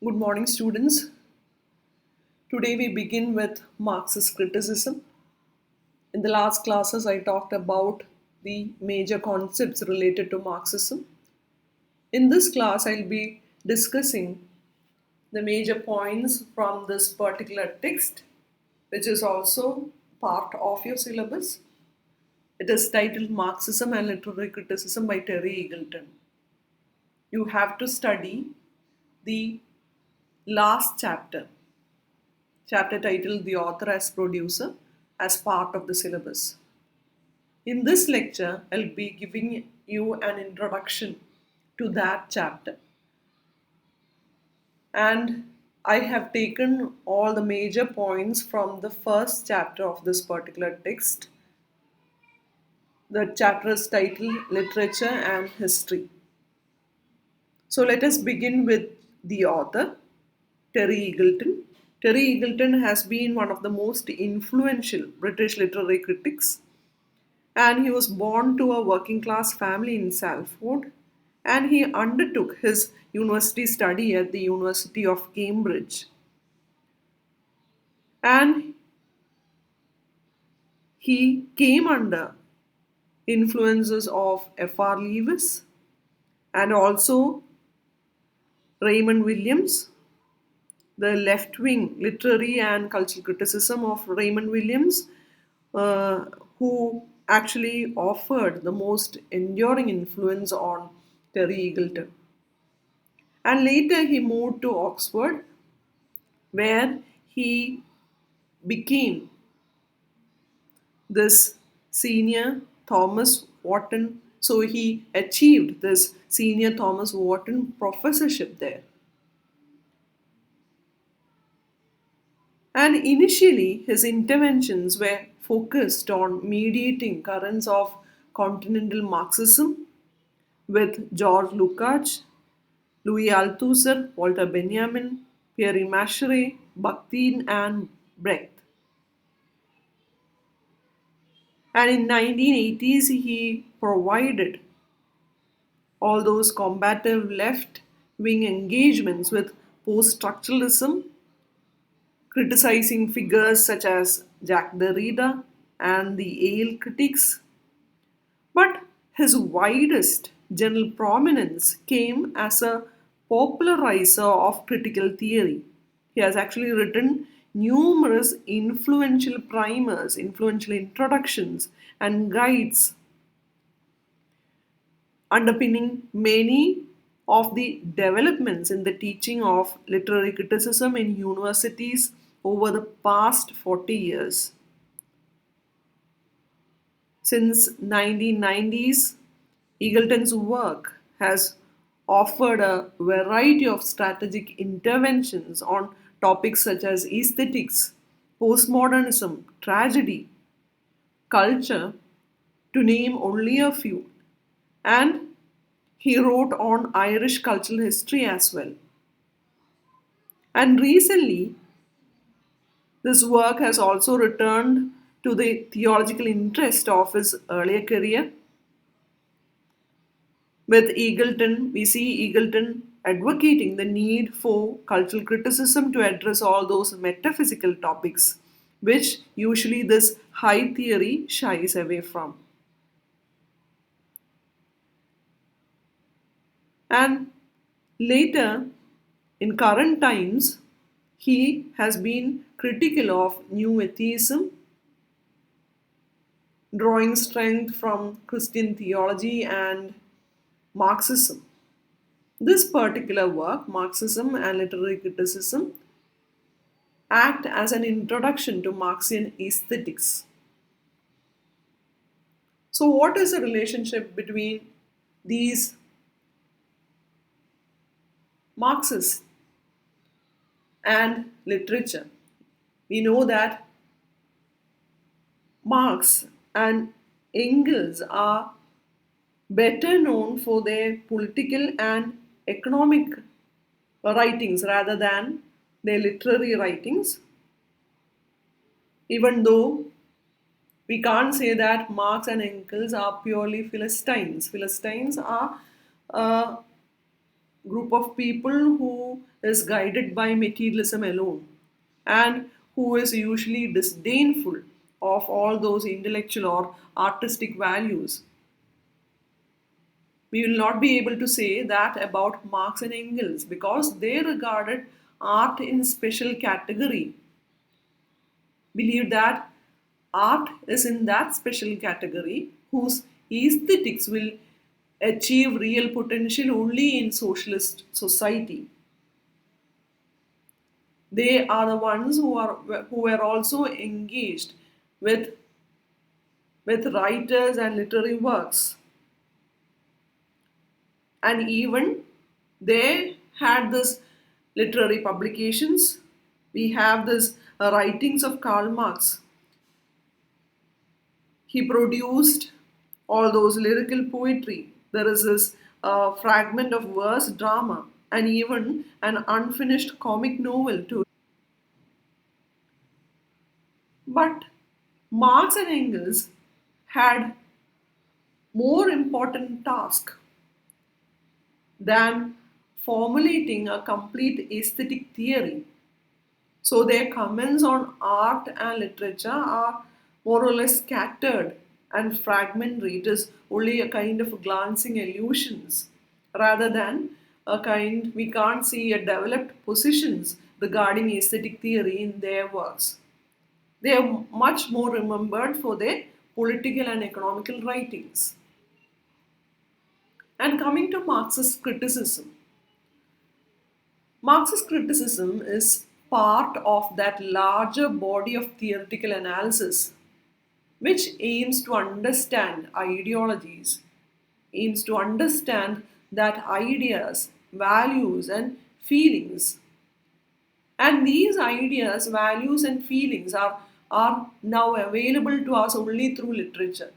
Good morning, students. Today we begin with Marxist criticism. In the last classes, I talked about the major concepts related to Marxism. In this class, I'll be discussing the major points from this particular text, which is also part of your syllabus. It is titled Marxism and Literary Criticism by Terry Eagleton. You have to study the last chapter titled The Author as Producer, as part of the syllabus. In this lecture, I'll be giving you an introduction to that chapter. And I have taken all the major points from the first chapter of this particular text. The chapter is titled Literature and History. So let us begin with the author, Terry Eagleton. Terry Eagleton has been one of the most influential British literary critics, and he was born to a working class family in Salford, and he undertook his university study at the University of Cambridge. And he came under influences of F.R. Lewis and also Raymond Williams, the left wing literary and cultural criticism of Raymond Williams, uh, who actually offered the most enduring influence on Terry Eagleton. And later he moved to Oxford, where he became this senior Thomas Wharton. So he achieved this senior Thomas Wharton professorship there. And initially, his interventions were focused on mediating currents of continental Marxism with George Lukács, Louis Althusser, Walter Benjamin, Pierre Macherey, Bakhtin, and Brecht. And in 1980s, he provided all those combative left-wing engagements with post-structuralism, criticizing figures such as Jacques Derrida and the Yale critics. But his widest general prominence came as a popularizer of critical theory. He has actually written numerous influential primers, influential introductions, and guides underpinning many of the developments in the teaching of literary criticism in universities over the past 40 years. Since 1990s, Eagleton's work has offered a variety of strategic interventions on topics such as aesthetics, postmodernism, tragedy, culture, to name only a few. And he wrote on Irish cultural history as well. And recently, this work has also returned to the theological interest of his earlier career. With Eagleton, we see Eagleton advocating the need for cultural criticism to address all those metaphysical topics, which usually this high theory shies away from. And later, in current times, he has been critical of new atheism, drawing strength from Christian theology and Marxism. This particular work, Marxism and Literary Criticism, act as an introduction to Marxian aesthetics. So, what is the relationship between these Marxists and literature? We know that Marx and Engels are better known for their political and economic writings rather than their literary writings, even though we can't say that Marx and Engels are purely Philistines. Philistines are uh, group of people who is guided by materialism alone and who is usually disdainful of all those intellectual or artistic values. We will not be able to say that about Marx and Engels because they regarded art in special category, believed that art is in that special category whose aesthetics will achieve real potential only in socialist society. They are the ones who are also engaged with writers and literary works, and even they had this literary publications. We have this writings of Karl Marx. He produced all those lyrical poetry. There is this fragment of verse drama and even an unfinished comic novel too. But Marx and Engels had more important task than formulating a complete aesthetic theory. So their comments on art and literature are more or less scattered and fragmentary. It is only a kind of glancing allusions rather than a kind we can't see a developed positions regarding aesthetic theory in their works. They are much more remembered for their political and economical writings. And coming to Marxist criticism, Marxist criticism is part of that larger body of theoretical analysis which aims to understand ideologies, aims to understand that ideas, values, and feelings. And these ideas, values, and feelings are now available to us only through literature.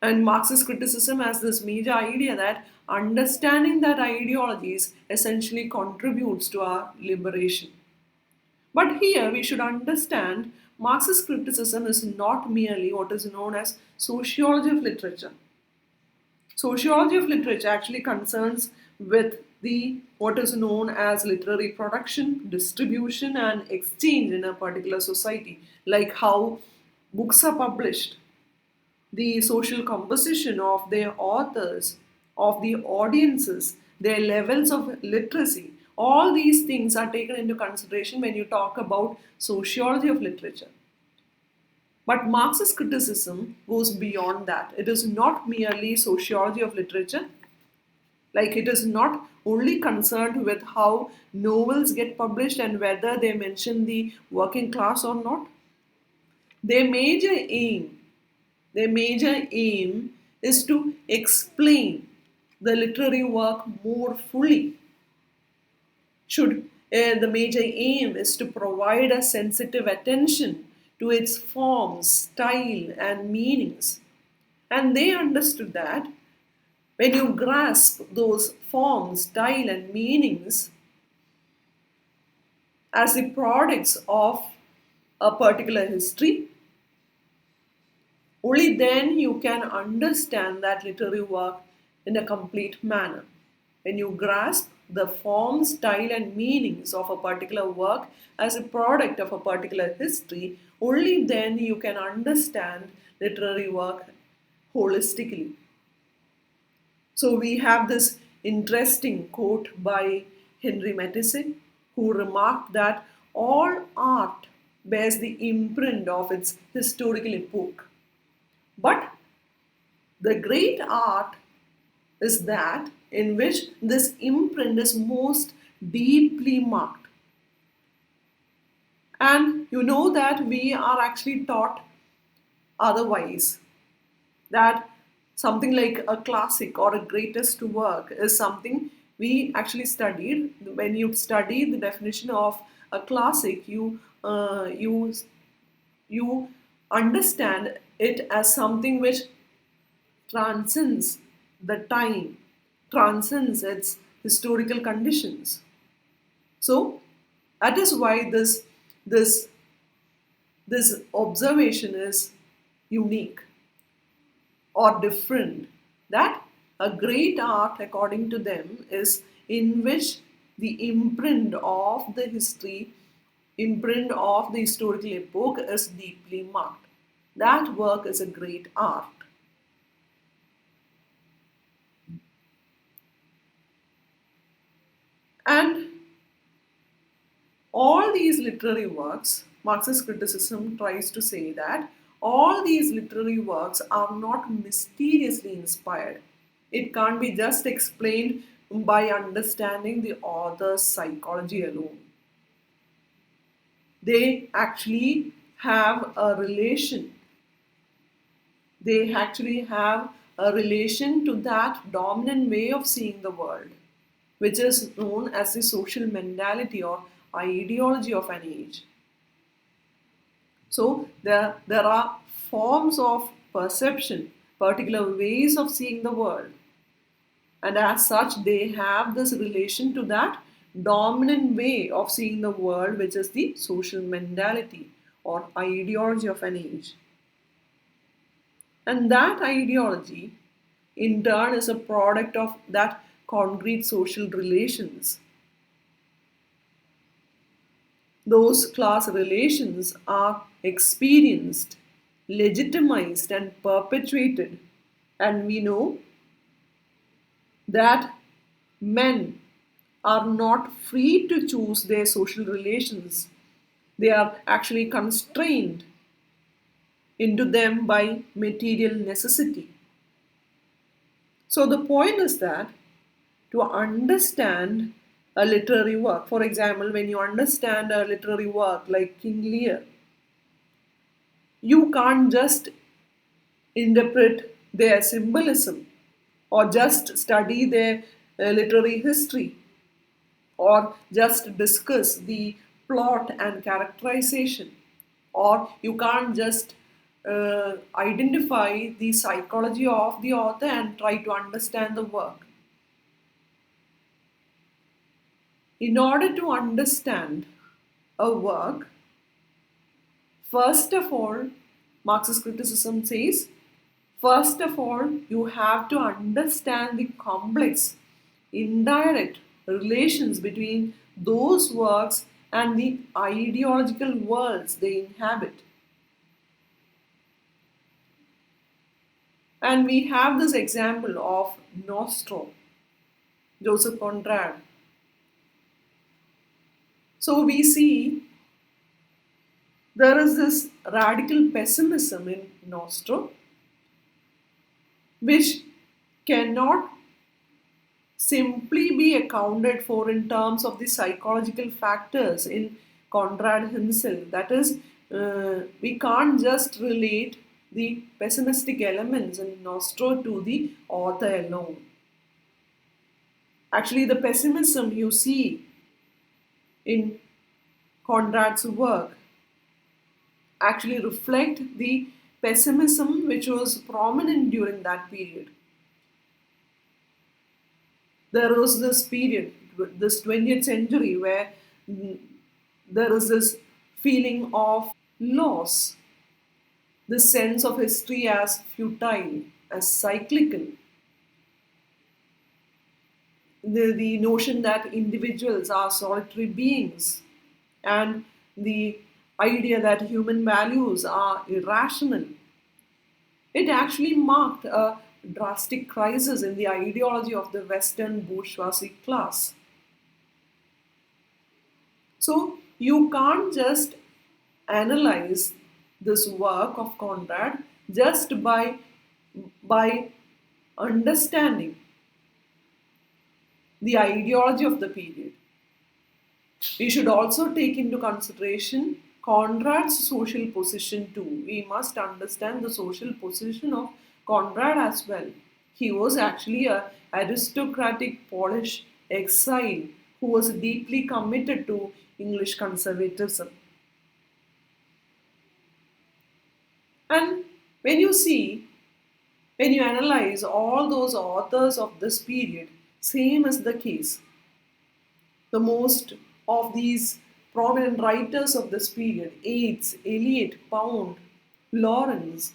And Marxist criticism has this major idea that understanding that ideologies essentially contributes to our liberation. But here we should understand Marxist criticism is not merely what is known as sociology of literature. Sociology of literature actually concerns with the what is known as literary production, distribution, and exchange in a particular society, like how books are published, the social composition of their authors, of the audiences, their levels of literacy. All these things are taken into consideration when you talk about sociology of literature. But Marxist criticism goes beyond that. It is not merely sociology of literature, like it is not only concerned with how novels get published and whether they mention the working class or not. Their major aim Their major aim is to explain the literary work more fully. The major aim is to provide a sensitive attention to its forms, style, and meanings. And they understood that when you grasp those forms, style, and meanings as the products of a particular history, only then you can understand that literary work in a complete manner. When you grasp the form, style, and meanings of a particular work as a product of a particular history, only then you can understand literary work holistically. So we have this interesting quote by Henry Matisse, who remarked that all art bears the imprint of its historical epoch. But the great art is that in which this imprint is most deeply marked. And you know that we are actually taught otherwise, that something like a classic or a greatest work is something we actually studied. When you study the definition of a classic, you understand it as something which transcends the time, transcends its historical conditions. So that is why this this observation is unique or different. That A great art, according to them, is in which the imprint of the historical epoch is deeply marked. That work is a great art. And all these literary works, Marxist criticism tries to say that all these literary works are not mysteriously inspired. It can't be just explained by understanding the author's psychology alone. They actually have a relation. They actually have a relation to that dominant way of seeing the world, which is known as the social mentality or ideology of an age. So there are forms of perception, particular ways of seeing the world. And as such, they have this relation to that dominant way of seeing the world, which is the social mentality or ideology of an age. And that ideology, in turn, is a product of that concrete social relations. Those class relations are experienced, legitimized, and perpetuated. And we know that men are not free to choose their social relations. They are actually constrained into them by material necessity. So the point is that to understand a literary work, for example, when you understand a literary work like King Lear, you can't just interpret their symbolism or just study their literary history or just discuss the plot and characterization, or you can't just identify the psychology of the author and try to understand the work. In order to understand a work, first of all, Marxist criticism says, first of all, you have to understand the complex, indirect relations between those works and the ideological worlds they inhabit. And we have this example of Nostro, Joseph Conrad. So we see there is this radical pessimism in Nostro, which cannot simply be accounted for in terms of the psychological factors in Conrad himself. That is, we can't just relate the pessimistic elements in Nostro to the author alone. Actually, the pessimism you see in Conrad's work actually reflect the pessimism which was prominent during that period. There was this period, this 20th century, where there is this feeling of loss, this sense of history as futile, as cyclical, the notion that individuals are solitary beings, and the idea that human values are irrational. It actually marked a drastic crisis in the ideology of the Western bourgeoisie class. So you can't just analyze this work of Conrad just by understanding the ideology of the period. We should also take into consideration Conrad's social position too. We must understand the social position of Conrad as well. He was actually a aristocratic Polish exile who was deeply committed to English conservatism. And when you see, when you analyze all those authors of this period, same is the case. The most of these prominent writers of this period, Yeats, Eliot, Pound, Lawrence,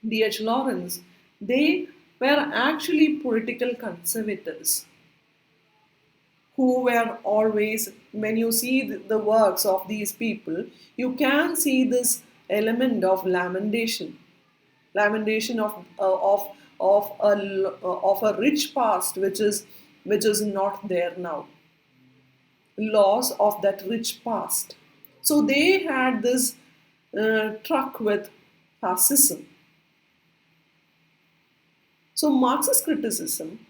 D.H. Lawrence, they were actually political conservators who were always, when you see the works of these people, you can see this element of lamentation, lamentation of a rich past which is not there now, loss of that rich past. So they had this truck with fascism. So Marxist criticism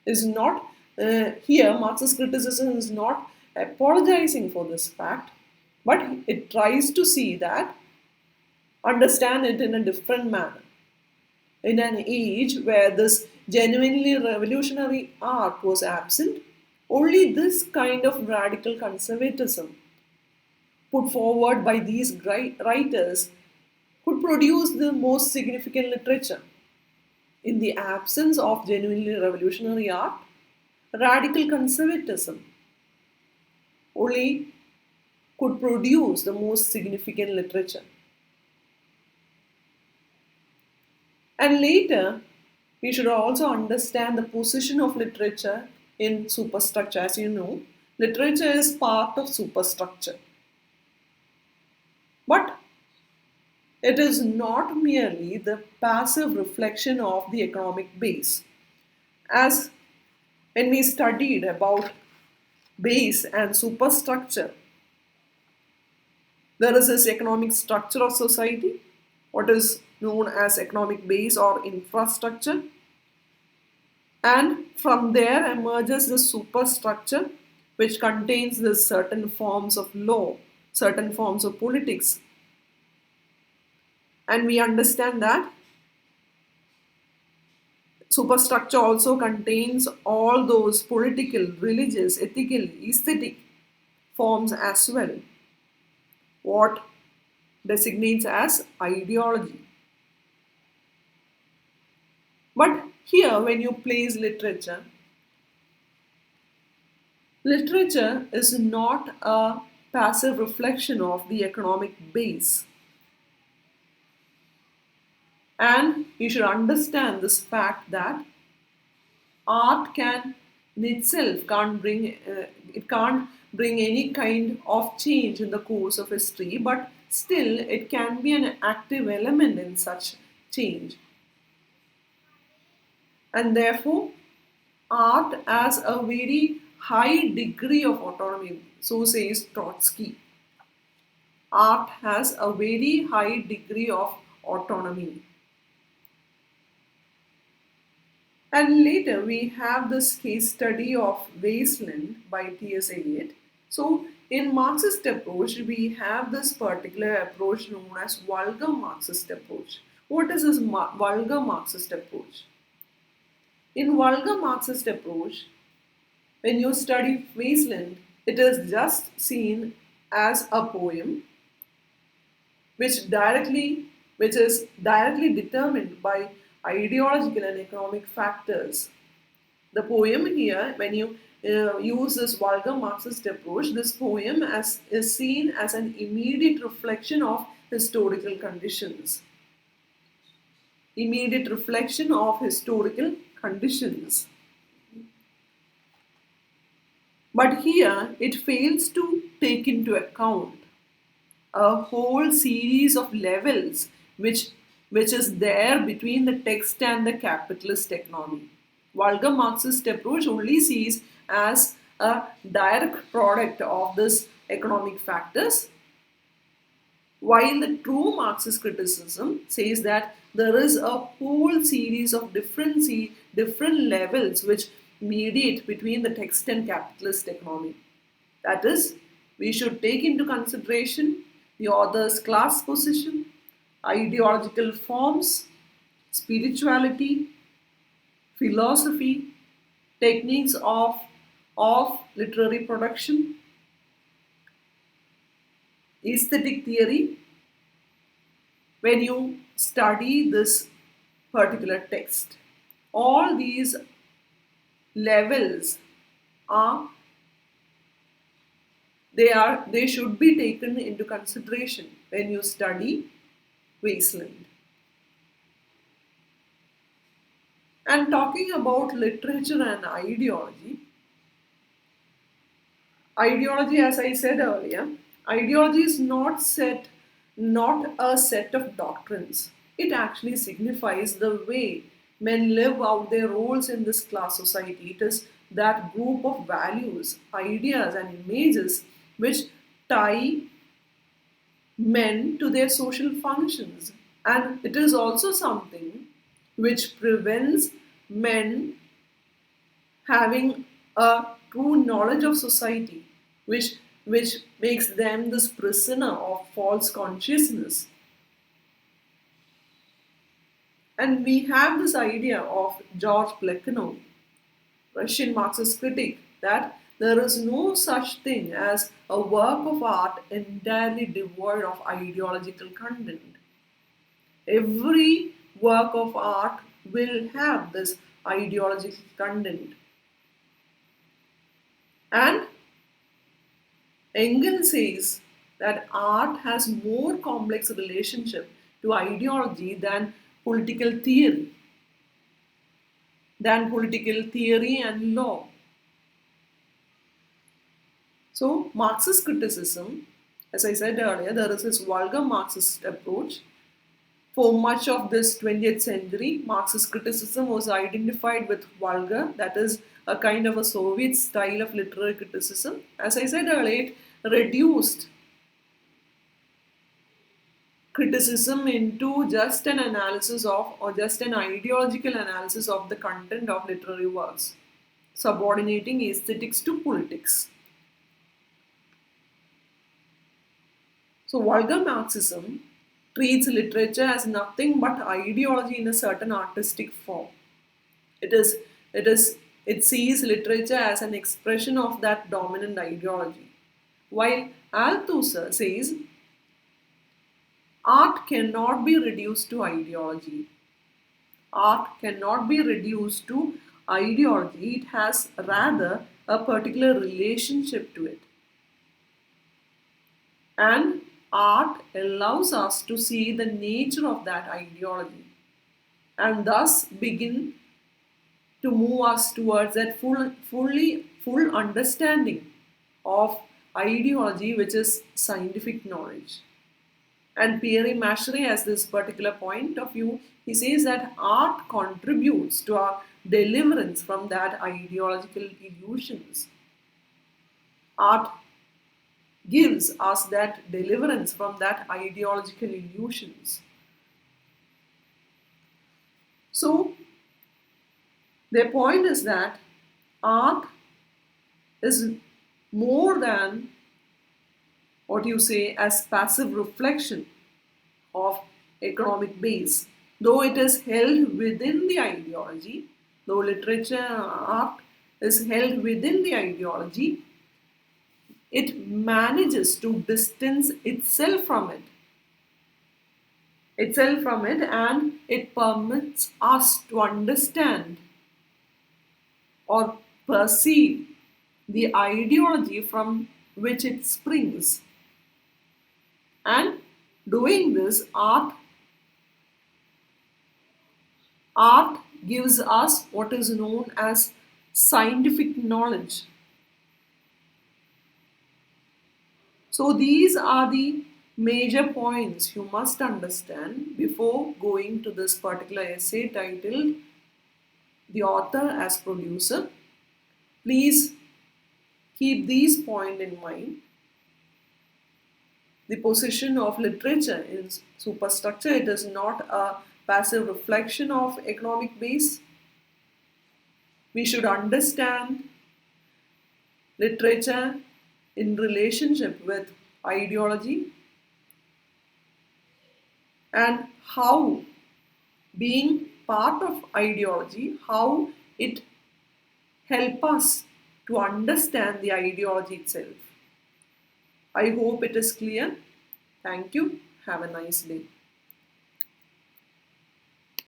is not here. Marxist criticism is not apologizing for this fact, but it tries to see that, understand it in a different manner. In an age where this genuinely revolutionary art was absent, only this kind of radical conservatism put forward by these writers could produce the most significant literature. In the absence of genuinely revolutionary art, radical conservatism only could produce the most significant literature. And later, we should also understand the position of literature in superstructure. As you know, literature is part of superstructure. But it is not merely the passive reflection of the economic base. As when we studied about base and superstructure, there is this economic structure of society, what is known as economic base or infrastructure, and from there emerges the superstructure, which contains the certain forms of law, certain forms of politics. And we understand that superstructure also contains all those political, religious, ethical, aesthetic forms as well, what designates as ideology. But here, when you place literature, literature is not a passive reflection of the economic base. And you should understand this fact that art can in itself can't bring any kind of change in the course of history, but still it can be an active element in such change. And therefore, art has a very high degree of autonomy, so says Trotsky. Art has a very high degree of autonomy. And later we have this case study of Wasteland by T.S. Eliot. So in Marxist approach, we have this particular approach known as vulgar Marxist approach. What is this vulgar Marxist approach? In vulgar Marxist approach, when you study Wasteland, it is just seen as a poem which is directly determined by ideological and economic factors. The poem here, when you use this vulgar Marxist approach, this poem is seen as an immediate reflection of historical conditions. Immediate reflection of historical conditions. But here it fails to take into account a whole series of levels which is there between the text and the capitalist economy. Vulgar Marxist approach only sees as a direct product of this economic factors, while the true Marxist criticism says that there is a whole series of different levels which mediate between the text and capitalist economy. That is, we should take into consideration the author's class position, ideological forms, spirituality, philosophy, techniques of literary production, aesthetic theory. When you study this particular text, all these levels are they should be taken into consideration when you study Wasteland. And talking about literature and ideology, as I said earlier, ideology is not a set of doctrines. It actually signifies the way men live out their roles in this class society. It is that group of values, ideas, and images which tie men to their social functions. And it is also something which prevents men having a true knowledge of society, which makes them this prisoner of false consciousness. And we have this idea of George Plekhanov, Russian Marxist critic, that there is no such thing as a work of art entirely devoid of ideological content. Every work of art will have this ideological content. And Engel says that art has more complex relationship to ideology than political theory and law. So Marxist criticism, as I said earlier, there is this vulgar Marxist approach. For much of this 20th century, Marxist criticism was identified with vulgar, that is, a kind of a Soviet style of literary criticism. As I said earlier, it reduced criticism into just an analysis of, or just an ideological analysis of the content of literary works, subordinating aesthetics to politics. So, vulgar Marxism treats literature as nothing but ideology in a certain artistic form. It is, it is, it sees literature as an expression of that dominant ideology. While Althusser says art cannot be reduced to ideology. Art cannot be reduced to ideology. It has rather a particular relationship to it. And art allows us to see the nature of that ideology and thus begin to move us towards that full understanding of ideology, which is scientific knowledge. And Pierre Machery has this particular point of view. He says that art contributes to our deliverance from that ideological illusions. Art gives us that deliverance from that ideological illusions. So, their point is that art is more than what you say as passive reflection of economic base. Though it is held within the ideology, though literature and art is held within the ideology, it manages to distance itself from it, and it permits us to understand or perceive the ideology from which it springs. And doing this, art gives us what is known as scientific knowledge. So these are the major points you must understand before going to this particular essay titled The Author as Producer. Please keep these points in mind. The position of literature in superstructure, it is not a passive reflection of economic base. We should understand literature in relationship with ideology and how being part of ideology, how it helps us to understand the ideology itself. I hope it is clear. Thank you. Have a nice day.